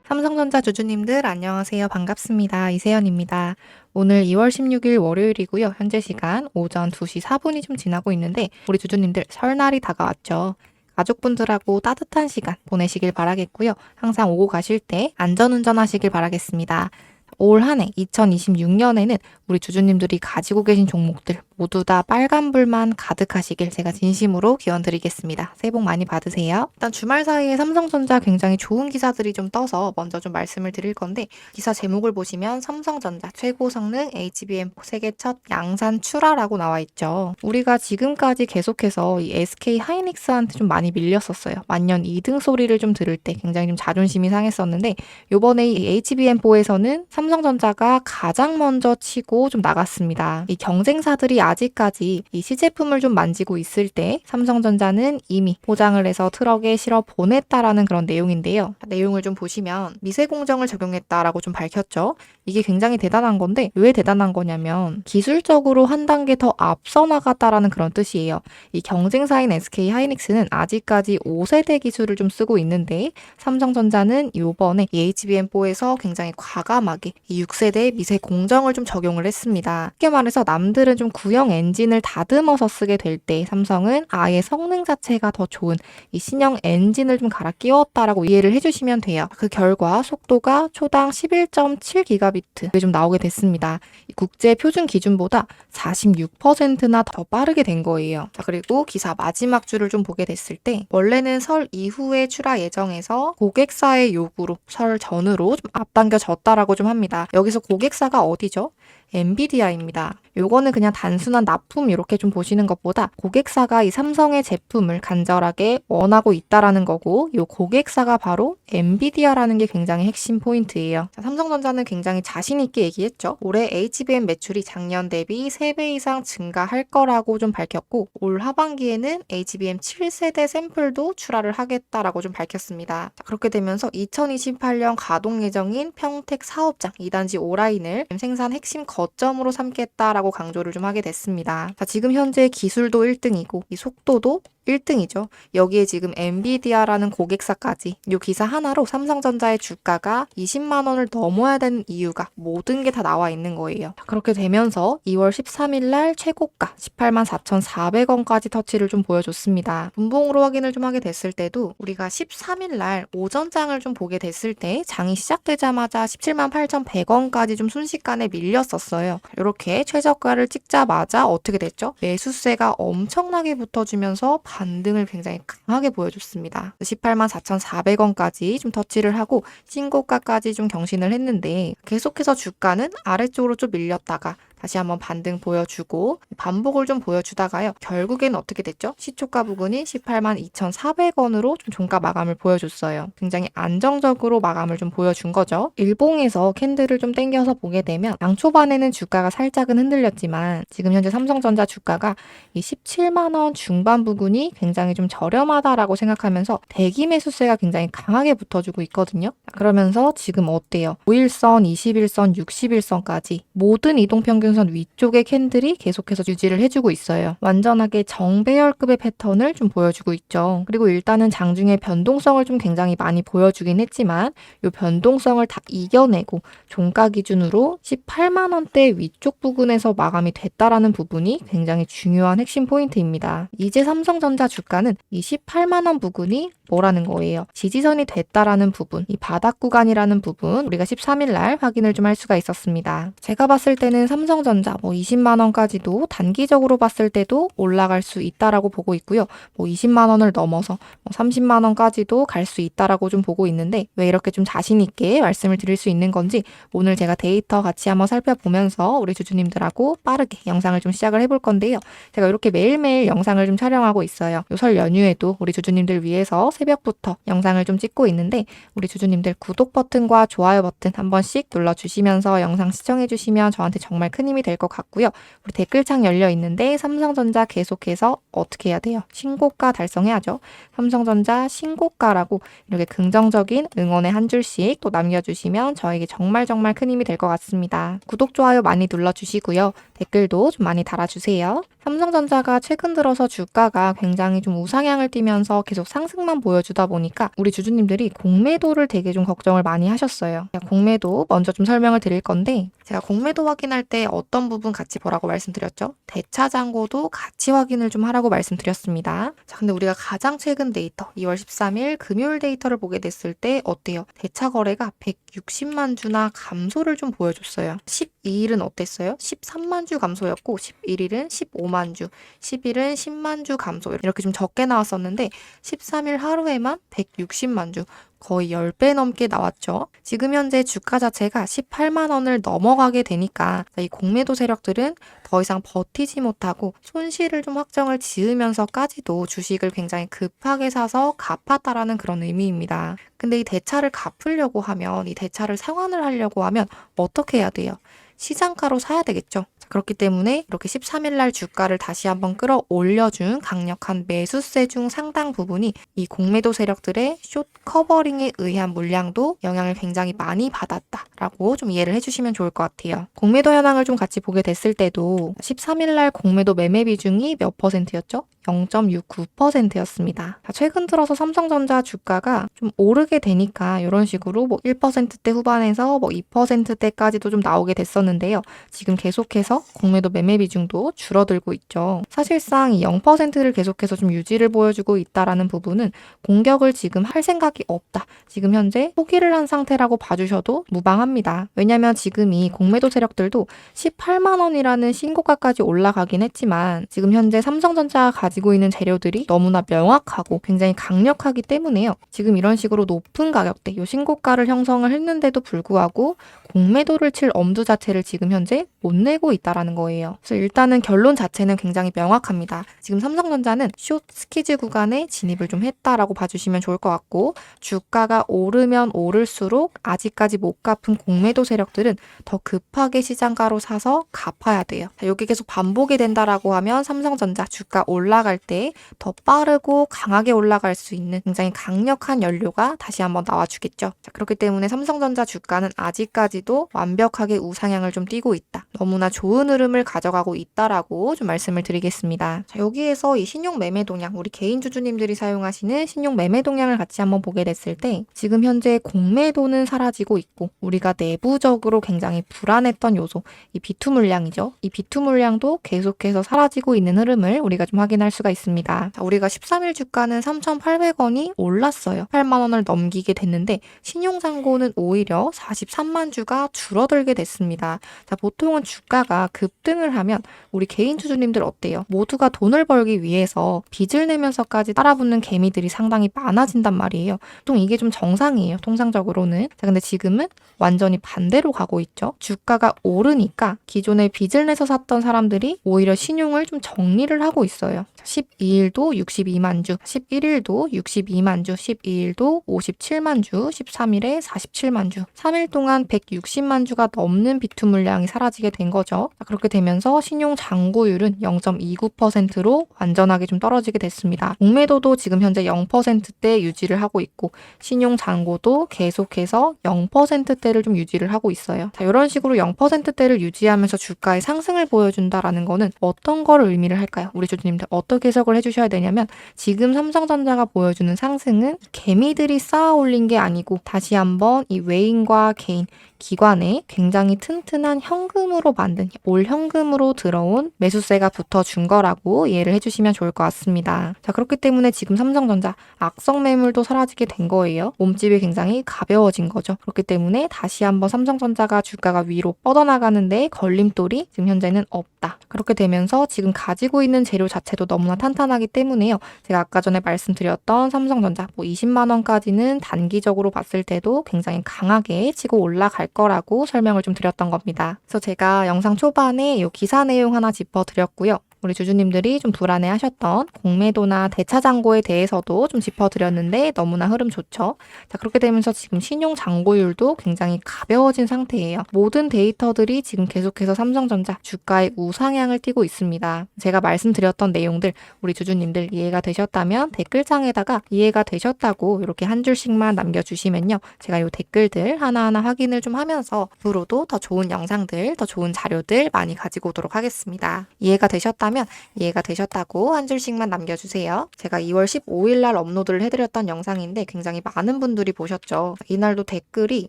삼성전자 주주님들 안녕하세요. 반갑습니다. 이세연입니다. 오늘 2월 16일 월요일이고요. 현재 시간 오전 2시 4분이 좀 지나고 있는데 우리 주주님들 설날이 다가왔죠. 가족분들하고 따뜻한 시간 보내시길 바라겠고요. 항상 오고 가실 때 안전운전 하시길 바라겠습니다. 올 한 해 2026년에는 우리 주주님들이 가지고 계신 종목들 모두 다 빨간불만 가득하시길 제가 진심으로 기원드리겠습니다. 새해 복 많이 받으세요. 일단 주말 사이에 삼성전자 굉장히 좋은 기사들이 좀 떠서 먼저 좀 말씀을 드릴 건데 기사 제목을 보시면 삼성전자 최고 성능 HBM 세계 첫 양산 출하라고 나와 있죠. 우리가 지금까지 계속해서 이 SK 하이닉스한테 좀 많이 밀렸었어요. 만년 2등 소리를 좀 들을 때 굉장히 좀 자존심이 상했었는데 요번에 이 HBM4에서는 삼성전자가 가장 먼저 치고 좀 나갔습니다. 이 경쟁사들이 아직까지 이 시제품을 좀 만지고 있을 때 삼성전자는 이미 포장을 해서 트럭에 실어 보냈다라는 그런 내용인데요. 내용을 좀 보시면 미세 공정을 적용했다라고 좀 밝혔죠. 이게 굉장히 대단한 건데 왜 대단한 거냐면 기술적으로 한 단계 더 앞서 나갔다라는 그런 뜻이에요. 이 경쟁사인 SK 하이닉스는 아직까지 5세대 기술을 좀 쓰고 있는데 삼성전자는 이번에 이 HBM4에서 굉장히 과감하게 이 6세대 미세 공정을 좀 적용을 했습니다. 쉽게 말해서 남들은 좀 구형 엔진을 다듬어서 쓰게 될 때 삼성은 아예 성능 자체가 더 좋은 이 신형 엔진을 좀 갈아 끼웠다라고 이해를 해주시면 돼요. 그 결과 속도가 초당 11.7기가비트 좀 나오게 됐습니다. 국제 표준 기준보다 46%나 더 빠르게 된 거예요. 자, 그리고 기사 마지막 줄을 좀 보게 됐을 때 원래는 설 이후에 출하 예정에서 고객사의 요구로 설 전으로 좀 앞당겨졌다라고 좀 합니다. 여기서 고객사가 어디죠? 엔비디아입니다. 요거는 그냥 단순한 납품 이렇게 좀 보시는 것보다 고객사가 이 삼성의 제품을 간절하게 원하고 있다라는 거고 요 고객사가 바로 엔비디아라는 게 굉장히 핵심 포인트예요. 자, 삼성전자는 굉장히 자신 있게 얘기했죠. 올해 HBM 매출이 작년 대비 3배 이상 증가할 거라고 좀 밝혔고 올 하반기에는 HBM 7세대 샘플도 출하를 하겠다라고 좀 밝혔습니다. 자, 그렇게 되면서 2028년 가동 예정인 평택 사업장 2단지 5라인을 생산 핵심 거점으로 삼겠다라고 강조를 좀 하게 됐습니다. 자, 지금 현재 기술도 1등이고 이 속도도 1등이죠. 여기에 지금 엔비디아라는 고객사까지 이 기사 하나로 삼성전자의 주가가 20만 원을 넘어야 되는 이유가 모든 게 다 나와 있는 거예요. 그렇게 되면서 2월 13일 날 최고가 18만 4,400원까지 터치를 좀 보여줬습니다. 분봉으로 확인을 좀 하게 됐을 때도 우리가 13일 날 오전장을 좀 보게 됐을 때 장이 시작되자마자 17만 8,100원까지 좀 순식간에 밀렸었어요. 이렇게 최저가를 찍자마자 어떻게 됐죠? 매수세가 엄청나게 붙어주면서 반등을 굉장히 강하게 보여줬습니다. 18만 4,400원까지 좀 터치를 하고 신고가까지 좀 경신을 했는데 계속해서 주가는 아래쪽으로 좀 밀렸다가 다시 한번 반등 보여주고 반복을 좀 보여주다가요. 결국에는 어떻게 됐죠? 시초가 부근인 18만 2,400원으로 좀 종가 마감을 보여줬어요. 굉장히 안정적으로 마감을 좀 보여준 거죠. 일봉에서 캔들을 좀 땡겨서 보게 되면 장 초반에는 주가가 살짝은 흔들렸지만 지금 현재 삼성전자 주가가 이 17만 원 중반 부근이 굉장히 좀 저렴하다라고 생각하면서 대기 매수세가 굉장히 강하게 붙어주고 있거든요. 그러면서 지금 어때요? 5일선, 21선, 61선까지 모든 이동평균 선 위쪽의 캔들이 계속해서 유지를 해주고 있어요. 완전하게 정배열급의 패턴을 좀 보여주고 있죠. 그리고 일단은 장중에 변동성을 좀 굉장히 많이 보여주긴 했지만 이 변동성을 다 이겨내고 종가 기준으로 18만 원대 위쪽 부근에서 마감이 됐다라는 부분이 굉장히 중요한 핵심 포인트입니다. 이제 삼성전자 주가는 이 18만 원 부근이 뭐라는 거예요? 지지선이 됐다라는 부분, 이 바닥 구간이라는 부분 우리가 13일 날 확인을 좀 할 수가 있었습니다. 제가 봤을 때는 삼성전자 20만 원까지도 단기적으로 봤을 때도 올라갈 수 있다라고 보고 있고요. 20만 원을 넘어서 30만 원까지도 갈 수 있다라고 좀 보고 있는데 왜 이렇게 좀 자신 있게 말씀을 드릴 수 있는 건지 오늘 제가 데이터 같이 한번 살펴보면서 우리 주주님들하고 빠르게 영상을 좀 시작을 해볼 건데요. 제가 이렇게 매일매일 영상을 좀 촬영하고 있어요. 요 설 연휴에도 우리 주주님들 위해서 새벽부터 영상을 좀 찍고 있는데 우리 주주님들 구독 버튼과 좋아요 버튼 한 번씩 눌러주시면서 영상 시청해주시면 저한테 정말 큰 힘이 힘이 될 것 같고요. 우리 댓글창 열려 있는데 삼성전자 계속해서 어떻게 해야 돼요? 신고가 달성해야죠. 삼성전자 신고가라고 이렇게 긍정적인 응원의 한 줄씩 또 남겨주시면 저에게 정말 큰 힘이 될 것 같습니다. 구독, 좋아요 많이 눌러주시고요. 댓글도 좀 많이 달아주세요. 삼성전자가 최근 들어서 주가가 굉장히 좀 우상향을 띠면서 계속 상승만 보여주다 보니까 우리 주주님들이 공매도를 되게 좀 걱정을 많이 하셨어요. 공매도 먼저 좀 설명을 드릴 건데 제가 공매도 확인할 때 어떤 부분 같이 보라고 말씀드렸죠? 대차 잔고도 같이 확인을 좀 하라고 말씀드렸습니다. 자, 근데 우리가 가장 최근 데이터 2월 13일 금요일 데이터를 보게 됐을 때 어때요? 대차 거래가 160만 주나 감소를 좀 보여줬어요. 12일은 어땠어요? 13만 주 감소였고 11일은 15만 주, 10일은 10만 주 감소 이렇게 좀 적게 나왔었는데 13일 하루에만 160만 주 거의 10배 넘게 나왔죠. 지금 현재 주가 자체가 18만 원을 넘어가게 되니까 이 공매도 세력들은 더 이상 버티지 못하고 손실을 좀 확정을 지으면서까지도 주식을 굉장히 급하게 사서 갚았다라는 그런 의미입니다. 근데 이 대차를 갚으려고 하면, 이 대차를 상환을 하려고 하면 어떻게 해야 돼요? 시장가로 사야 되겠죠. 그렇기 때문에 이렇게 13일 날 주가를 다시 한번 끌어올려준 강력한 매수세 중 상당 부분이 이 공매도 세력들의 숏 커버링에 의한 물량도 영향을 굉장히 많이 받았다라고 좀 이해를 해주시면 좋을 것 같아요. 공매도 현황을 좀 같이 보게 됐을 때도 13일 날 공매도 매매 비중이 몇 %였죠? 0.69%였습니다. 최근 들어서 삼성전자 주가가 좀 오르게 되니까 이런 식으로 뭐 1%대 후반에서 뭐 2%대까지도 좀 나오게 됐었는데요. 지금 계속해서 공매도 매매 비중도 줄어들고 있죠. 사실상 이 0%를 계속해서 좀 유지를 보여주고 있다라는 부분은 공격을 지금 할 생각이 없다. 지금 현재 포기를 한 상태라고 봐주셔도 무방합니다. 왜냐하면 지금 이 공매도 세력들도 18만 원이라는 신고가까지 올라가긴 했지만 지금 현재 삼성전자가 가지고 있는 재료들이 너무나 명확하고 굉장히 강력하기 때문에요. 지금 이런 식으로 높은 가격대, 요 신고가를 형성을 했는데도 불구하고 공매도를 칠 엄두 자체를 지금 현재 못 내고 있다라는 거예요. 그래서 일단은 결론 자체는 굉장히 명확합니다. 지금 삼성전자는 숏 스키즈 구간에 진입을 좀 했다라고 봐주시면 좋을 것 같고 주가가 오르면 오를수록 아직까지 못 갚은 공매도 세력들은 더 급하게 시장가로 사서 갚아야 돼요. 여기 계속 반복이 된다라고 하면 삼성전자 주가 올라갈 때 더 빠르고 강하게 올라갈 수 있는 굉장히 강력한 연료가 다시 한번 나와주겠죠. 그렇기 때문에 삼성전자 주가는 아직까지도 완벽하게 우상향을 좀 띄고 있다. 너무나 좋은 흐름을 가져가고 있다라고 좀 말씀을 드리겠습니다. 자, 여기에서 이 신용 매매 동향, 우리 개인 주주님들이 사용하시는 신용 매매 동향을 같이 한번 보게 됐을 때 지금 현재 공매도는 사라지고 있고 우리가 내부적으로 굉장히 불안했던 요소, 이 B2 물량이죠. 이 B2 물량도 계속해서 사라지고 있는 흐름을 우리가 좀 확인할 수가 있습니다. 자, 우리가 13일 주가는 3,800원이 올랐어요. 8만 원을 넘기게 됐는데 신용잔고는 오히려 43만 주가 줄어들게 됐습니다. 자, 보통은 주가가 급등을 하면 우리 개인 주주님들 어때요? 모두가 돈을 벌기 위해서 빚을 내면서까지 따라붙는 개미들이 상당히 많아진단 말이에요. 보통 이게 좀 정상이에요. 통상적으로는. 자, 근데 지금은 완전히 반대로 가고 있죠. 주가가 오르니까 기존에 빚을 내서 샀던 사람들이 오히려 신용을 좀 정리를 하고 있어요. 12일도 62만 주, 11일도 62만 주, 12일도 57만 주, 13일에 47만 주, 3일 동안 160만 주가 넘는 B2 물량이 사라지게 된 거죠. 그렇게 되면서 신용 잔고율은 0.29%로 완전하게 좀 떨어지게 됐습니다. 공매도도 지금 현재 0%대 유지를 하고 있고 신용 잔고도 계속해서 0%대를 좀 유지를 하고 있어요. 자, 이런 식으로 0%대를 유지하면서 주가의 상승을 보여준다라는 거는 어떤 거를 의미를 할까요? 우리 주주님들 어떻게 해석을 해주셔야 되냐면 지금 삼성전자가 보여주는 상승은 개미들이 쌓아 올린 게 아니고 다시 한번 이 외인과 개인, 기관에 굉장히 튼튼한 현금으로 만든 올 현금으로 들어온 매수세가 붙어준 거라고 이해를 해주시면 좋을 것 같습니다. 자, 그렇기 때문에 지금 삼성전자 악성 매물도 사라지게 된 거예요. 몸집이 굉장히 가벼워진 거죠. 그렇기 때문에 다시 한번 삼성전자가 주가가 위로 뻗어나가는데 걸림돌이 지금 현재는 없다. 그렇게 되면서 지금 가지고 있는 재료 자체도 너무나 탄탄하기 때문에요. 제가 아까 전에 말씀드렸던 삼성전자 20만 원까지는 단기적으로 봤을 때도 굉장히 강하게 치고 올라갈 거라고 설명을 좀 드렸던 겁니다. 그래서 제가 영상 초반에 이 기사 내용 하나 짚어드렸고요. 우리 주주님들이 좀 불안해하셨던 공매도나 대차잔고에 대해서도 좀 짚어드렸는데 너무나 흐름 좋죠. 자, 그렇게 되면서 지금 신용 잔고율도 굉장히 가벼워진 상태예요. 모든 데이터들이 지금 계속해서 삼성전자 주가의 우상향을 띠고 있습니다. 제가 말씀드렸던 내용들 우리 주주님들 이해가 되셨다면 댓글창에다가 이해가 되셨다고 이렇게 한 줄씩만 남겨주시면요. 제가 이 댓글들 하나하나 확인을 좀 하면서 앞으로도 더 좋은 영상들, 더 좋은 자료들 많이 가지고 오도록 하겠습니다. 이해가 되셨다면 이해가 되셨다고 한 줄씩만 남겨주세요. 제가 2월 15일 날 업로드를 해드렸던 영상인데 굉장히 많은 분들이 보셨죠. 이날도 댓글이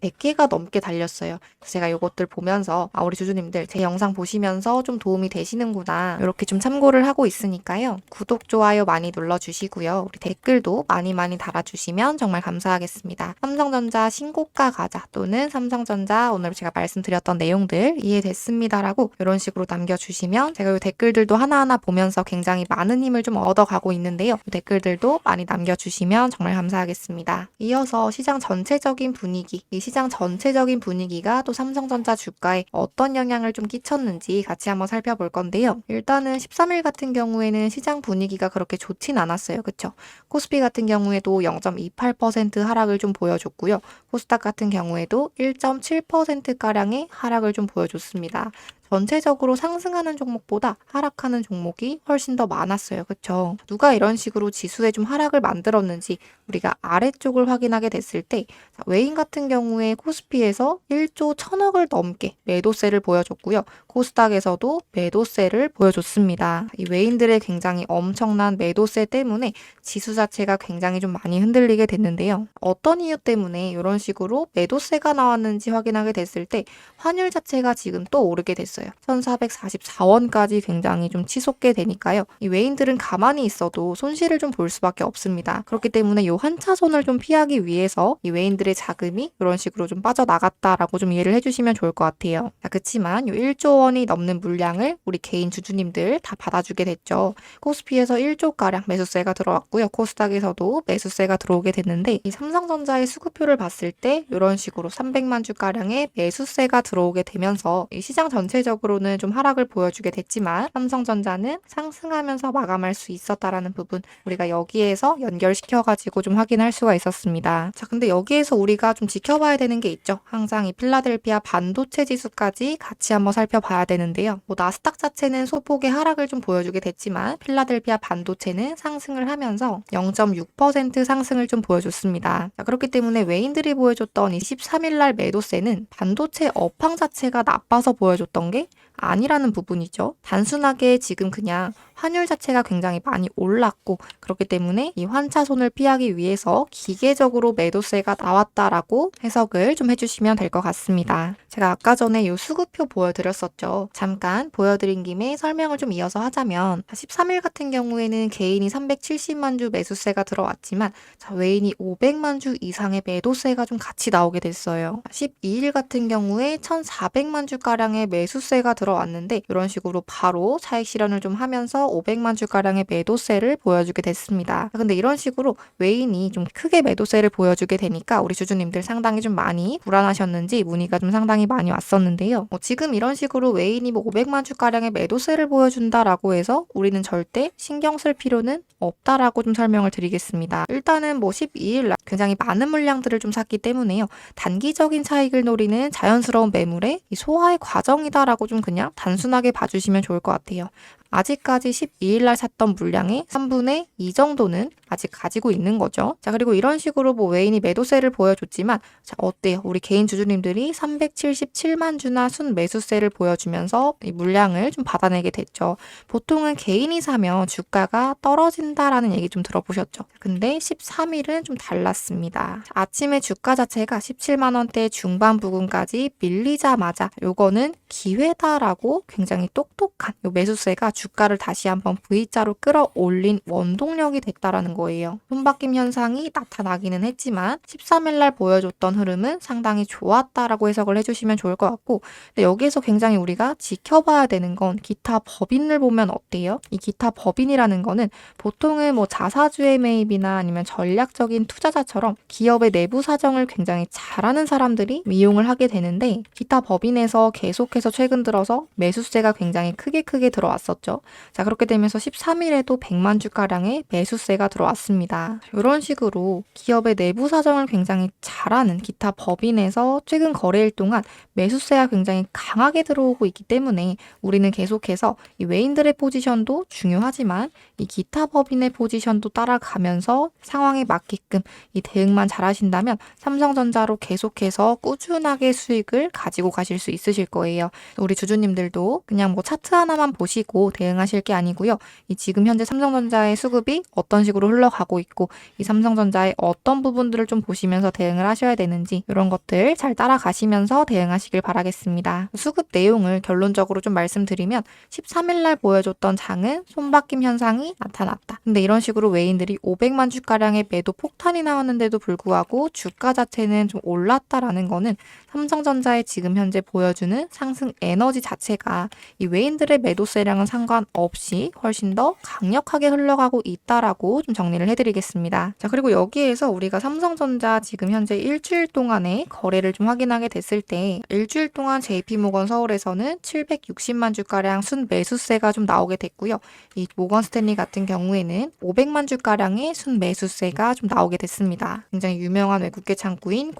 100개가 넘게 달렸어요. 그래서 제가 이것들 보면서 우리 주주님들 제 영상 보시면서 좀 도움이 되시는구나 이렇게 좀 참고를 하고 있으니까요. 구독, 좋아요 많이 눌러주시고요. 우리 댓글도 많이 달아주시면 정말 감사하겠습니다. 삼성전자 신고가 가자 또는 삼성전자 오늘 제가 말씀드렸던 내용들 이해됐습니다라고 이런 식으로 남겨주시면 제가 이 댓글들도 하나하나 보면서 굉장히 많은 힘을 좀 얻어가고 있는데요. 이 댓글들도 많이 남겨주시면 정말 감사하겠습니다. 이어서 시장 전체적인 분위기, 이 시장 전체적인 분위기가 또 삼성전자 주가에 어떤 영향을 좀 끼쳤는지 같이 한번 살펴볼 건데요. 일단은 13일 같은 경우에는 시장 분위기가 그렇게 좋진 않았어요. 그쵸? 코스피 같은 경우에도 0.28% 하락을 좀 보여줬고요. 코스닥 같은 경우에도 1.7%가량의 하락을 좀 보여줬습니다. 전체적으로 상승하는 종목보다 하락하는 종목이 훨씬 더 많았어요. 그쵸? 누가 이런 식으로 지수에 좀 하락을 만들었는지 우리가 아래쪽을 확인하게 됐을 때 외인 같은 경우에 코스피에서 1조 1000억을 넘게 매도세를 보여줬고요. 코스닥에서도 매도세를 보여줬습니다. 이 외인들의 굉장히 엄청난 매도세 때문에 지수 자체가 굉장히 좀 많이 흔들리게 됐는데요. 어떤 이유 때문에 이런 식으로 매도세가 나왔는지 확인하게 됐을 때 환율 자체가 지금 또 오르게 됐어요. 1444원까지 굉장히 좀 치솟게 되니까요. 이 외인들은 가만히 있어도 손실을 좀 볼 수밖에 없습니다. 그렇기 때문에 이 환차손을 좀 피하기 위해서 이 외인들의 자금이 이런 식으로 좀 빠져나갔다라고 좀 이해를 해주시면 좋을 것 같아요. 자, 그치만 이 1조 원이 넘는 물량을 우리 개인 주주님들 다 받아주게 됐죠. 코스피에서 1조가량 매수세가 들어왔고요. 코스닥에서도 매수세가 들어오게 됐는데 이 삼성전자의 수급표를 봤을 때 이런 식으로 300만 주가량의 매수세가 들어오게 되면서 이 시장 전체적으로는 좀 하락을 보여주게 됐지만 삼성전자는 상승하면서 마감할 수 있었다라는 부분 우리가 여기에서 연결시켜가지고 좀 확인할 수가 있었습니다. 자, 근데 여기에서 우리가 좀 지켜봐야 되는 게 있죠. 항상 이 필라델피아 반도체 지수까지 같이 한번 살펴봐야 되는데요. 나스닥 자체는 소폭의 하락을 좀 보여주게 됐지만 필라델피아 반도체는 상승을 하면서 0.6% 상승을 좀 보여줬습니다. 자, 그렇기 때문에 외인들이 보여줬던 이 13일 날 매도세는 반도체 업황 자체가 나빠서 보여줬던 게 아니라는 부분이죠. 단순하게 지금 그냥 환율 자체가 굉장히 많이 올랐고 그렇기 때문에 이 환차손을 피하기 위해서 기계적으로 매도세가 나왔다라고 해석을 좀 해주시면 될 것 같습니다. 제가 아까 전에 이 수급표 보여드렸었죠. 잠깐 보여드린 김에 설명을 좀 이어서 하자면 13일 같은 경우에는 개인이 370만 주 매수세가 들어왔지만 외인이 500만 주 이상의 매도세가 좀 같이 나오게 됐어요. 12일 같은 경우에 1,400만 주가량의 매수세가 들어왔는데 이런 식으로 바로 차익 실현을 좀 하면서 500만 주가량의 매도세를 보여주게 됐습니다. 근데 이런 식으로 외인이 좀 크게 매도세를 보여주게 되니까 우리 주주님들 상당히 좀 많이 불안하셨는지 문의가 좀 상당히 많이 왔었는데요. 지금 이런 식으로 외인이 500만 주가량의 매도세를 보여준다라고 해서 우리는 절대 신경 쓸 필요는 없다라고 좀 설명을 드리겠습니다. 일단은 12일 날 굉장히 많은 물량들을 좀 샀기 때문에요. 단기적인 차익을 노리는 자연스러운 매물의 소화의 과정이다라고 좀 그냥 단순하게 봐주시면 좋을 것 같아요. 아직까지 12일 날 샀던 물량의 3분의 2 정도는 아직 가지고 있는 거죠. 자, 그리고 이런 식으로 외인이 매도세를 보여줬지만 자, 어때요? 우리 개인 주주님들이 377만 주나 순 매수세를 보여주면서 이 물량을 좀 받아내게 됐죠. 보통은 개인이 사면 주가가 떨어진다라는 얘기 좀 들어보셨죠? 근데 13일은 좀 달랐습니다. 아침에 주가 자체가 17만 원대 중반 부근까지 밀리자마자 요거는 기회다라고 굉장히 똑똑한 요 매수세가 주가를 다시 한번 V자로 끌어올린 원동력이 됐다라는 거예요. 손바뀜 현상이 나타나기는 했지만 13일 날 보여줬던 흐름은 상당히 좋았다라고 해석을 해주시면 좋을 것 같고 근데 여기에서 굉장히 우리가 지켜봐야 되는 건 기타 법인을 보면 어때요? 이 기타 법인이라는 거는 보통은 자사주의 매입이나 아니면 전략적인 투자자처럼 기업의 내부 사정을 굉장히 잘하는 사람들이 이용을 하게 되는데 기타 법인에서 계속해서 최근 들어서 매수세가 굉장히 크게 들어왔었죠. 거죠. 자, 그렇게 되면서 13일에도 100만 주가량의 매수세가 들어왔습니다. 이런 식으로 기업의 내부 사정을 굉장히 잘 아는 기타 법인에서 최근 거래일 동안 매수세가 굉장히 강하게 들어오고 있기 때문에 우리는 계속해서 이 외인들의 포지션도 중요하지만 이 기타 법인의 포지션도 따라가면서 상황에 맞게끔 이 대응만 잘 하신다면 삼성전자로 계속해서 꾸준하게 수익을 가지고 가실 수 있으실 거예요. 우리 주주님들도 그냥 뭐 차트 하나만 보시고 대응하실 게 아니고요. 이 지금 현재 삼성전자의 수급이 어떤 식으로 흘러가고 있고 이 삼성전자의 어떤 부분들을 좀 보시면서 대응을 하셔야 되는지 이런 것들 잘 따라가시면서 대응하시길 바라겠습니다. 수급 내용을 결론적으로 좀 말씀드리면 13일날 보여줬던 장은 손바뀜 현상이 나타났다. 근데 이런 식으로 외인들이 500만 주가량의 매도 폭탄이 나왔는데도 불구하고 주가 자체는 좀 올랐다라는 거는 삼성전자의 지금 현재 보여주는 상승 에너지 자체가 이 외인들의 매도세량은 상관없이 훨씬 더 강력하게 흘러가고 있다라고 좀 정리를 해드리겠습니다. 자, 그리고 여기에서 우리가 삼성전자 지금 현재 일주일 동안의 거래를 좀 확인하게 됐을 때 일주일 동안 JP모건 서울에서는 760만 주가량 순매수세가 좀 나오게 됐고요. 이 모건스탠리 같은 경우에는 500만 주가량의 순매수세가 좀 나오게 됐습니다. 굉장히 유명한 외국계 창구인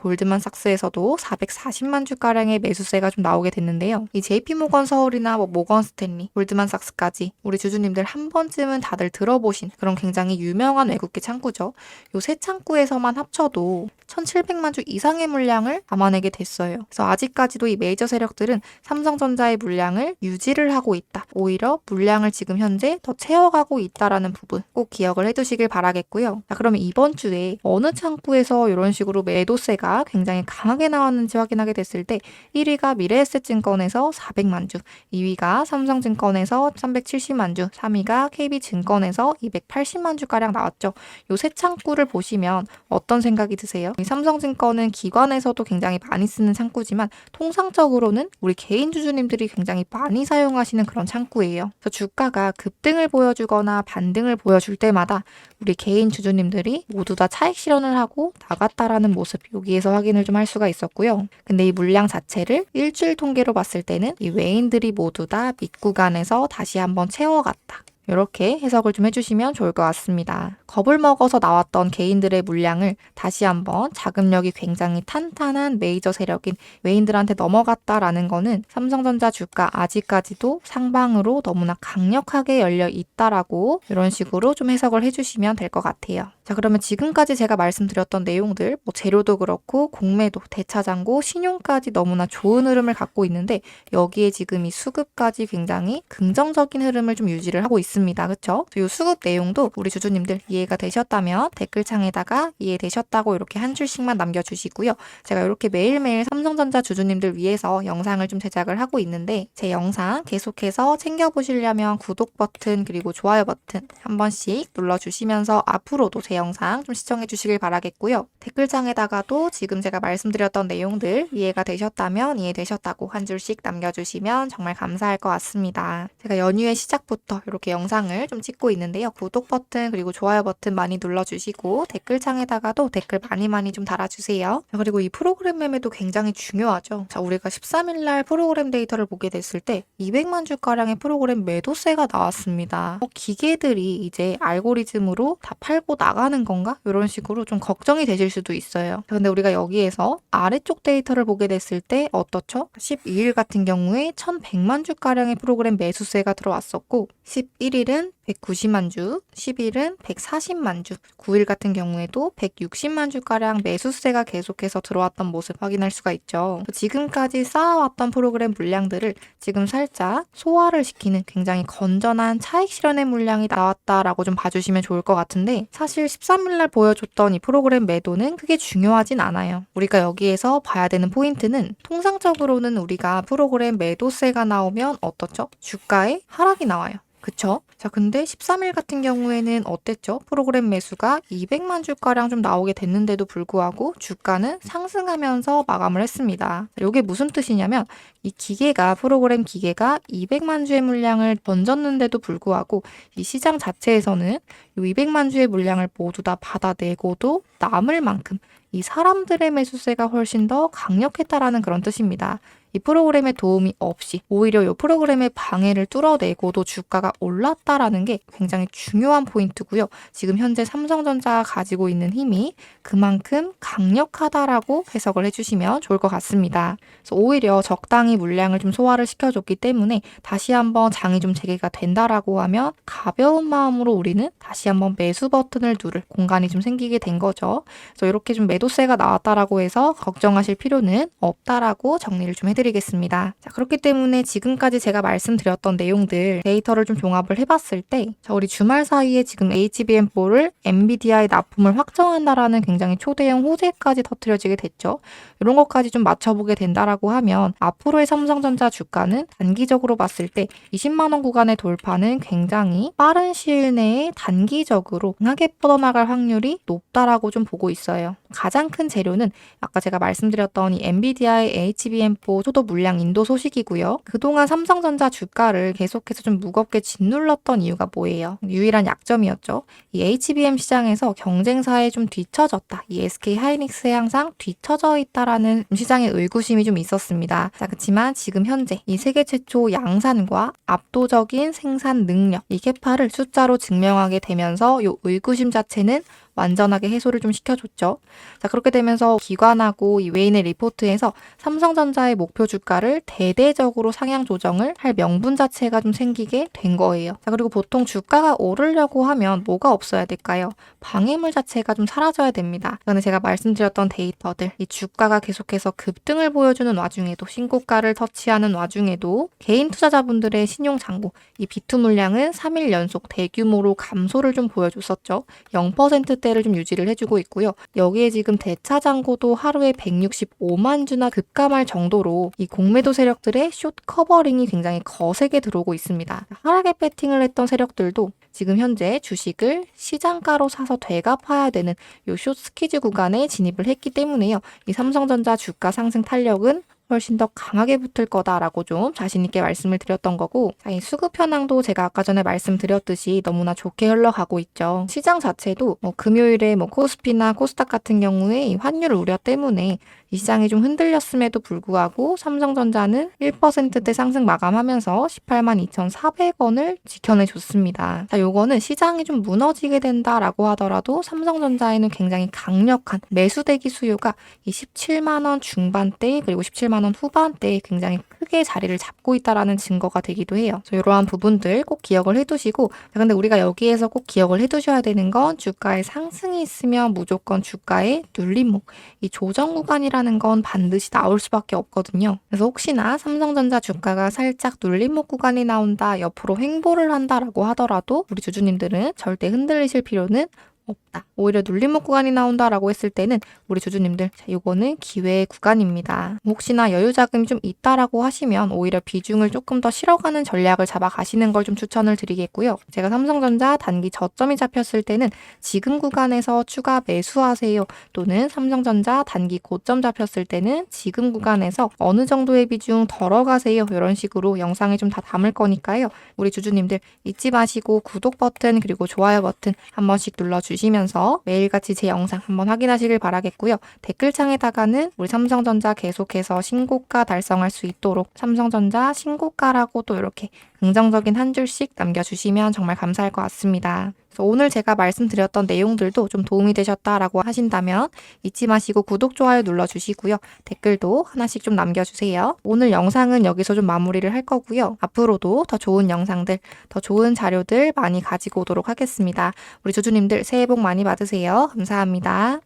골드만삭스에서도 440만 주가량의 매수세가 좀 나오게 됐는데요. 이 JP모건 서울이나 뭐 모건스탠리, 골드만삭스까지 우리 주주님들 한 번쯤은 다들 들어보신 그런 굉장히 유명한 외국계 창구죠. 요 세 창구에서만 합쳐도 1,700만 주 이상의 물량을 담아내게 됐어요. 그래서 아직까지도 이 메이저 세력들은 삼성전자의 물량을 유지를 하고 있다. 오히려 물량을 지금 현재 더 채워가고 있다라는 부분 꼭 기억을 해두시길 바라겠고요. 자, 그러면 이번 주에 어느 창구에서 이런 식으로 매도세가 굉장히 강하게 나왔는지 확인하게 됐을 때 1위가 미래에셋증권에서 400만 주, 2위가 삼성증권에서 370만 주, 3위가 KB증권에서 280만 주가량 나왔죠. 요 세 창구를 보시면 어떤 생각이 드세요? 이 삼성증권은 기관에서도 굉장히 많이 쓰는 창구지만 통상적으로는 우리 개인 주주님들이 굉장히 많이 사용하시는 그런 창구예요. 그래서 주가가 급등을 보여주거나 반등을 보여줄 때마다 우리 개인 주주님들이 모두 다 차익 실현을 하고 나갔다라는 모습 여기에서 확인을 좀 할 수가 있었고요. 근데 이 물량 자체를 일주일 통계로 봤을 때는 이 외인들이 모두 다 밑구간에서 다시 한번 채워갔다. 이렇게 해석을 좀 해주시면 좋을 것 같습니다. 겁을 먹어서 나왔던 개인들의 물량을 다시 한번 자금력이 굉장히 탄탄한 메이저 세력인 외인들한테 넘어갔다라는 거는 삼성전자 주가 아직까지도 상방으로 너무나 강력하게 열려 있다라고 이런 식으로 좀 해석을 해주시면 될 것 같아요. 자, 그러면 지금까지 제가 말씀드렸던 내용들, 뭐 재료도 그렇고 공매도, 대차장고, 신용까지 너무나 좋은 흐름을 갖고 있는데 여기에 지금 이 수급까지 굉장히 긍정적인 흐름을 좀 유지를 하고 있습니다. 그렇죠? 이 수급 내용도 우리 주주님들 이해가 되셨다면 댓글창에다가 이해되셨다고 이렇게 한 줄씩만 남겨주시고요. 제가 이렇게 매일매일 삼성전자 주주님들 위해서 영상을 좀 제작을 하고 있는데 제 영상 계속해서 챙겨보시려면 구독 버튼 그리고 좋아요 버튼 한 번씩 눌러주시면서 앞으로도 제 영상 좀 시청해 주시길 바라겠고요. 댓글창에다가도 지금 제가 말씀드렸던 내용들 이해가 되셨다면 이해되셨다고 한 줄씩 남겨주시면 정말 감사할 것 같습니다. 제가 연휴의 시작부터 이렇게 영상을 좀 찍고 있는데요. 구독 버튼 그리고 좋아요 버튼 많이 눌러주시고 댓글창에다가도 댓글 많이 좀 달아주세요. 그리고 이 프로그램 매매도 굉장히 중요하죠. 자, 우리가 13일날 프로그램 데이터를 보게 됐을 때 200만 주가량의 프로그램 매도세가 나왔습니다. 기계들이 이제 알고리즘으로 다 팔고 나가는 건가? 이런 식으로 좀 걱정이 되실 수도 있어요. 근데 우리가 여기에서 아래쪽 데이터를 보게 됐을 때 어떻죠? 12일 같은 경우에 1100만 주가량의 프로그램 매수세가 들어왔었고 11일은 190만 주, 10일은 140만 주, 9일 같은 경우에도 160만 주가량 매수세가 계속해서 들어왔던 모습 확인할 수가 있죠. 지금까지 쌓아왔던 프로그램 물량들을 지금 살짝 소화를 시키는 굉장히 건전한 차익 실현의 물량이 나왔다라고 좀 봐주시면 좋을 것 같은데 사실 13일날 보여줬던 이 프로그램 매도는 크게 중요하진 않아요. 우리가 여기에서 봐야 되는 포인트는 통상적으로는 우리가 프로그램 매도세가 나오면 어떻죠? 주가에 하락이 나와요. 그쵸? 자, 근데 13일 같은 경우에는 어땠죠? 프로그램 매수가 200만 주가량 좀 나오게 됐는데도 불구하고 주가는 상승하면서 마감을 했습니다. 이게 무슨 뜻이냐면 이 기계가 프로그램 기계가 200만 주의 물량을 던졌는데도 불구하고 이 시장 자체에서는 이 200만 주의 물량을 모두 다 받아내고도 남을 만큼 이 사람들의 매수세가 훨씬 더 강력했다라는 그런 뜻입니다. 이 프로그램의 도움이 없이 오히려 이 프로그램의 방해를 뚫어내고도 주가가 올랐다라는 게 굉장히 중요한 포인트고요. 지금 현재 삼성전자가 가지고 있는 힘이 그만큼 강력하다라고 해석을 해주시면 좋을 것 같습니다. 그래서 오히려 적당히 물량을 좀 소화를 시켜줬기 때문에 다시 한번 장이 좀 재개가 된다라고 하면 가벼운 마음으로 우리는 다시 한번 매수 버튼을 누를 공간이 좀 생기게 된 거죠. 그래서 이렇게 좀 매도세가 나왔다라고 해서 걱정하실 필요는 없다라고 정리를 좀 해드리겠습니다. 자, 그렇기 때문에 지금까지 제가 말씀드렸던 내용들 데이터를 좀 종합을 해봤을 때 우리 주말 사이에 지금 HBM4를 엔비디아의 납품을 확정한다라는 굉장히 초대형 호재까지 터뜨려지게 됐죠. 이런 것까지 좀 맞춰보게 된다라고 하면 앞으로의 삼성전자 주가는 단기적으로 봤을 때 20만 원 구간의 돌파는 굉장히 빠른 시일 내에 단기적으로 강하게 뻗어나갈 확률이 높다라고 좀 보고 있어요. 가장 큰 재료는 아까 제가 말씀드렸던 이 엔비디아의 HBM4 초도 물량 인도 소식이고요. 그동안 삼성전자 주가를 계속해서 좀 무겁게 짓눌렀던 이유가 뭐예요? 유일한 약점이었죠. 이 HBM 시장에서 경쟁사에 좀 뒤처졌다. 이 SK 하이닉스에 항상 뒤처져 있다라는 시장의 의구심이 좀 있었습니다. 자, 그렇지만 지금 현재 이 세계 최초 양산과 압도적인 생산 능력, 이 캐파를 숫자로 증명하게 되면서 이 의구심 자체는 완전하게 해소를 좀 시켜줬죠. 자, 그렇게 되면서 기관하고 이 외인의 리포트에서 삼성전자의 목표 주가를 대대적으로 상향 조정을 할 명분 자체가 좀 생기게 된 거예요. 자, 그리고 보통 주가가 오르려고 하면 뭐가 없어야 될까요? 방해물 자체가 좀 사라져야 됩니다. 그런데 제가 말씀드렸던 데이터들, 이 주가가 계속해서 급등을 보여주는 와중에도 신고가를 터치하는 와중에도 개인 투자자분들의 신용 잔고, 이 비투 물량은 3일 연속 대규모로 감소를 좀 보여줬었죠. 0%대를 좀 유지를 해주고 있고요. 여기에 지금 대차 잔고도 하루에 165만 주나 급감할 정도로 이 공매도 세력들의 숏 커버링이 굉장히 거세게 들어오고 있습니다. 하락에 배팅을 했던 세력들도 지금 현재 주식을 시장가로 사서 되갚아야 되는 이 숏 스퀴즈 구간에 진입을 했기 때문에요. 이 삼성전자 주가 상승 탄력은 훨씬 더 강하게 붙을 거다라고 좀 자신 있게 말씀을 드렸던 거고, 이 수급 현황도 제가 아까 전에 말씀드렸듯이 너무나 좋게 흘러가고 있죠. 시장 자체도 금요일에 코스피나 코스닥 같은 경우에 이 환율 우려 때문에 이 시장이 좀 흔들렸음에도 불구하고 삼성전자는 1%대 상승 마감하면서 18만 2,400원을 지켜내줬습니다. 자, 요거는 시장이 좀 무너지게 된다라고 하더라도 삼성전자에는 굉장히 강력한 매수대기 수요가 이 17만 원 중반대 그리고 17만 원 후반대에 굉장히 크게 자리를 잡고 있다라는 증거가 되기도 해요. 그래서 이러한 부분들 꼭 기억을 해두시고, 근데 우리가 여기에서 꼭 기억을 해두셔야 되는 건 주가의 상승이 있으면 무조건 주가의 눌림목, 이 조정 구간이라는 건 반드시 나올 수밖에 없거든요. 그래서 혹시나 삼성전자 주가가 살짝 눌림목 구간이 나온다, 옆으로 횡보를 한다라고 하더라도 우리 주주님들은 절대 흔들리실 필요는 없다. 오히려 눌림목 구간이 나온다라고 했을 때는 우리 주주님들, 자, 이거는 기회의 구간입니다. 혹시나 여유 자금이 좀 있다라고 하시면 오히려 비중을 조금 더 실어가는 전략을 잡아가시는 걸 좀 추천을 드리겠고요. 제가 삼성전자 단기 저점이 잡혔을 때는 지금 구간에서 추가 매수하세요. 또는 삼성전자 단기 고점 잡혔을 때는 지금 구간에서 어느 정도의 비중 덜어가세요. 이런 식으로 영상에 좀 다 담을 거니까요. 우리 주주님들 잊지 마시고 구독 버튼 그리고 좋아요 버튼 한 번씩 눌러주시면서 매일같이 제 영상 한번 확인하시길 바라겠고요. 댓글창에다가는 우리 삼성전자 계속해서 신고가 달성할 수 있도록 삼성전자 신고가라고 또 이렇게 긍정적인 한 줄씩 남겨주시면 정말 감사할 것 같습니다. 그래서 오늘 제가 말씀드렸던 내용들도 좀 도움이 되셨다라고 하신다면 잊지 마시고 구독, 좋아요 눌러주시고요. 댓글도 하나씩 좀 남겨주세요. 오늘 영상은 여기서 좀 마무리를 할 거고요. 앞으로도 더 좋은 영상들, 더 좋은 자료들 많이 가지고 오도록 하겠습니다. 우리 주주님들 새해 복 많이 받으세요. 감사합니다.